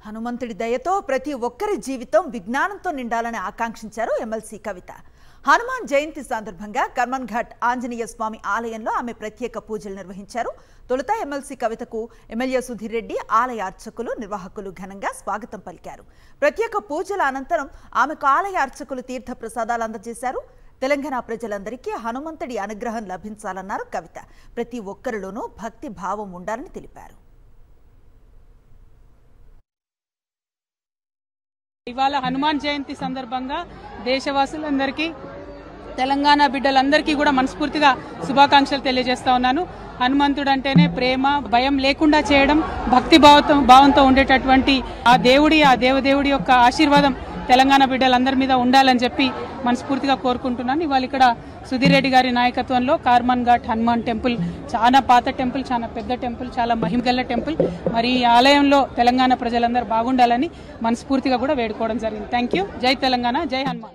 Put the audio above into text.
హనుమంతుడి దయతో ప్రతి ఒక్కరి జీవితం విజ్ఞానంతో నిండాలని ఆకాంక్షించారు ఎమ్మెల్సీ కవిత. హనుమాన్ జయంతి సందర్భంగా కర్మన్ ఘాట్ ఆంజనేయ స్వామి ఆలయంలో ఆమె ప్రత్యేక పూజలు నిర్వహించారు. తొలుత ఎమ్మెల్సీ కవితకు ఎమ్మెల్యే సుధీర్ రెడ్డి, ఆలయ అర్చకులు, నిర్వాహకులు ఘనంగా స్వాగతం పలికారు. ప్రత్యేక పూజల అనంతరం ఆమెకు ఆలయ అర్చకులు తీర్థ ప్రసాదాలు అందజేశారు. తెలంగాణ ప్రజలందరికీ హనుమంతుడి అనుగ్రహం లభించాలన్నారు కవిత. ప్రతి ఒక్కరిలోనూ భక్తి భావం ఉండాలని తెలిపారు. ఇవాళ హనుమాన్ జయంతి సందర్భంగా దేశవాసులందరికీ, తెలంగాణ బిడ్డలందరికీ కూడా మనస్ఫూర్తిగా శుభాకాంక్షలు తెలియజేస్తా ఉన్నాను. హనుమంతుడు అంటేనే ప్రేమ, భయం లేకుండా చేయడం, భక్తి భావంతో ఉండేటటువంటి ఆ దేవదేవుడి యొక్క ఆశీర్వాదం తెలంగాణ బిడ్డలందరి మీద ఉండాలని చెప్పి మనస్ఫూర్తిగా కోరుకుంటున్నాను. ఇవాళ ఇక్కడ సుధీర్ రెడ్డి గారి నాయకత్వంలో కర్మన్ ఘాట్ హనుమాన్ టెంపుల్ చాలా పాత టెంపుల్, చాలా పెద్ద టెంపుల్, చాలా మహిమగల టెంపుల్. మరి ఈ ఆలయంలో తెలంగాణ ప్రజలందరూ బాగుండాలని మనస్ఫూర్తిగా కూడా వేడుకోవడం జరిగింది. Thank you. జై తెలంగాణ, జై హనుమాన్.